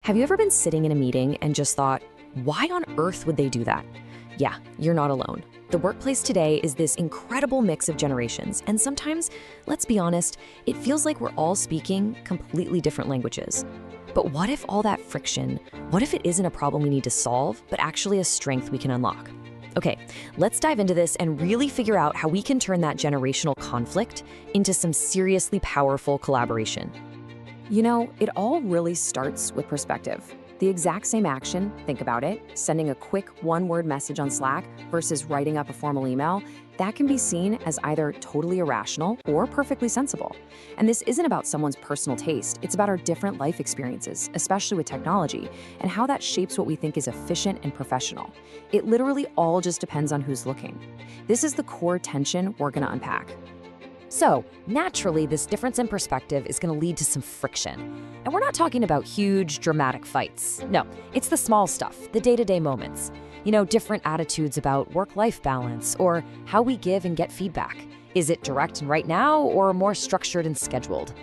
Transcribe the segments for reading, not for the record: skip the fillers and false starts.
Have you ever been sitting in a meeting and just thought, why on earth would they do that? Yeah, you're not alone. The workplace today is this incredible mix of generations, and sometimes, let's be honest, it feels like we're all speaking completely different languages. But what if all that friction, what if it isn't a problem we need to solve, but actually a strength we can unlock? Okay, let's dive into this and really figure out how we can turn that generational conflict into some seriously powerful collaboration. You know, it all really starts with perspective. The exact same action, think about it, sending a quick one-word message on Slack versus writing up a formal email, that can be seen as either totally irrational or perfectly sensible. And this isn't about someone's personal taste, it's about our different life experiences, especially with technology, and how that shapes what we think is efficient and professional. It literally all just depends on who's looking. This is the core tension we're gonna unpack. So, naturally, this difference in perspective is going to lead to some friction. And we're not talking about huge, dramatic fights. No, it's the small stuff, the day-to-day moments. You know, different attitudes about work-life balance or how we give and get feedback. Is it direct and right now or more structured and scheduled?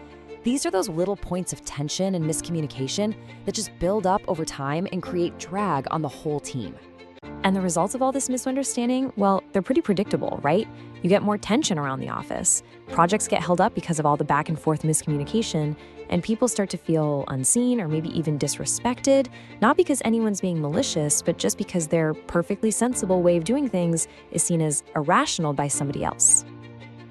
These are those little points of tension and miscommunication that just build up over time and create drag on the whole team. And the results of all this misunderstanding, well, they're pretty predictable, right? You get more tension around the office. Projects get held up because of all the back and forth miscommunication, and people start to feel unseen or maybe even disrespected, not because anyone's being malicious, but just because their perfectly sensible way of doing things is seen as irrational by somebody else.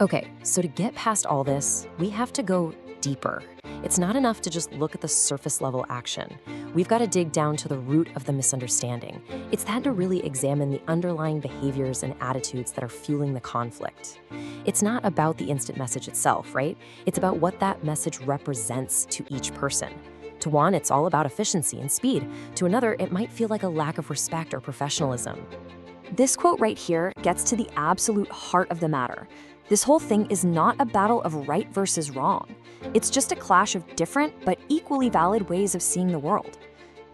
Okay, so to get past all this, we have to go deeper. It's not enough to just look at the surface level action. We've got to dig down to the root of the misunderstanding. It's that to really examine the underlying behaviors and attitudes that are fueling the conflict. It's not about the instant message itself, right? It's about what that message represents to each person. To one, it's all about efficiency and speed. To another, it might feel like a lack of respect or professionalism. This quote right here gets to the absolute heart of the matter. This whole thing is not a battle of right versus wrong. It's just a clash of different but equally valid ways of seeing the world.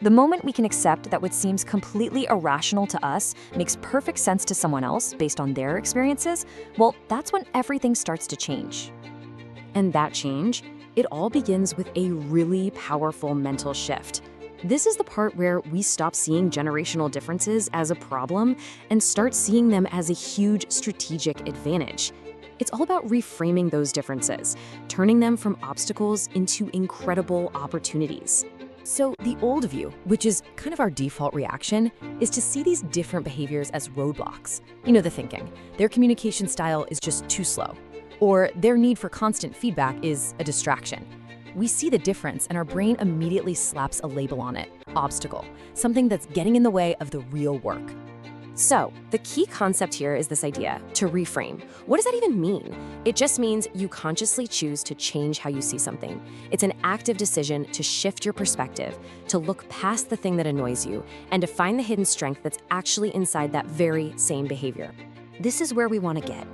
The moment we can accept that what seems completely irrational to us makes perfect sense to someone else based on their experiences, well, that's when everything starts to change. And that change, it all begins with a really powerful mental shift. This is the part where we stop seeing generational differences as a problem and start seeing them as a huge strategic advantage. It's all about reframing those differences, turning them from obstacles into incredible opportunities. So the old view, which is kind of our default reaction, is to see these different behaviors as roadblocks. You know the thinking, their communication style is just too slow, or their need for constant feedback is a distraction. We see the difference and our brain immediately slaps a label on it, obstacle, something that's getting in the way of the real work. So, the key concept here is this idea, to reframe. What does that even mean? It just means you consciously choose to change how you see something. It's an active decision to shift your perspective, to look past the thing that annoys you, and to find the hidden strength that's actually inside that very same behavior. This is where we want to get,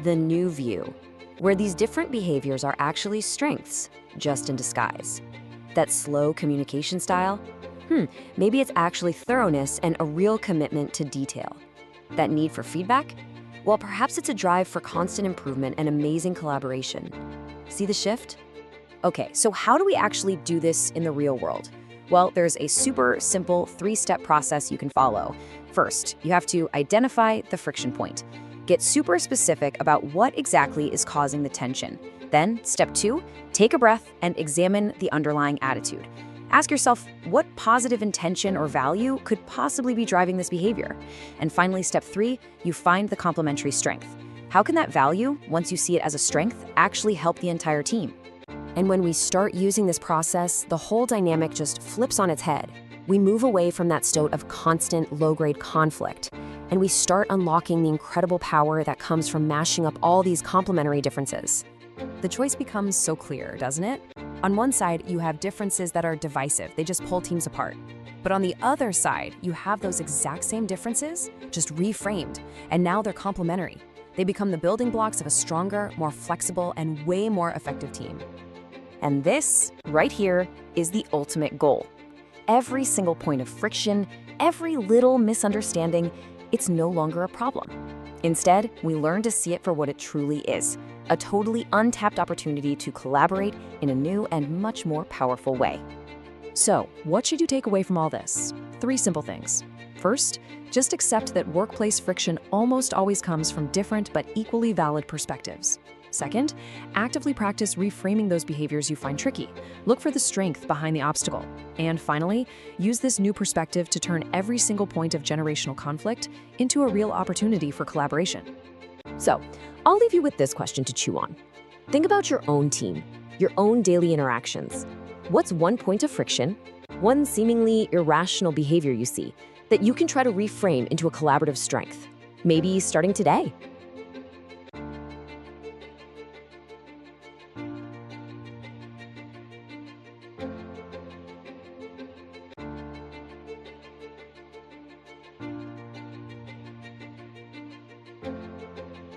the new view, where these different behaviors are actually strengths, just in disguise. That slow communication style, maybe it's actually thoroughness and a real commitment to detail. That need for feedback? Well, perhaps it's a drive for constant improvement and amazing collaboration. See the shift? Okay, so how do we actually do this in the real world? Well, there's a super simple 3-step process you can follow. First, you have to identify the friction point. Get super specific about what exactly is causing the tension. Then, step 2, take a breath and examine the underlying attitude. Ask yourself, what positive intention or value could possibly be driving this behavior? And finally, step 3, you find the complementary strength. How can that value, once you see it as a strength, actually help the entire team? And when we start using this process, the whole dynamic just flips on its head. We move away from that state of constant low-grade conflict, and we start unlocking the incredible power that comes from mashing up all these complementary differences. The choice becomes so clear, doesn't it? On one side, you have differences that are divisive. They just pull teams apart. But on the other side, you have those exact same differences, just reframed, and now they're complementary. They become the building blocks of a stronger, more flexible, and way more effective team. And this, right here, is the ultimate goal. Every single point of friction, every little misunderstanding, it's no longer a problem. Instead, we learn to see it for what it truly is, a totally untapped opportunity to collaborate in a new and much more powerful way. So, what should you take away from all this? 3 simple things. First, just accept that workplace friction almost always comes from different but equally valid perspectives. Second, actively practice reframing those behaviors you find tricky. Look for the strength behind the obstacle. And finally, use this new perspective to turn every single point of generational conflict into a real opportunity for collaboration. So, I'll leave you with this question to chew on. Think about your own team, your own daily interactions. What's one point of friction, one seemingly irrational behavior you see, that you can try to reframe into a collaborative strength? Maybe starting today.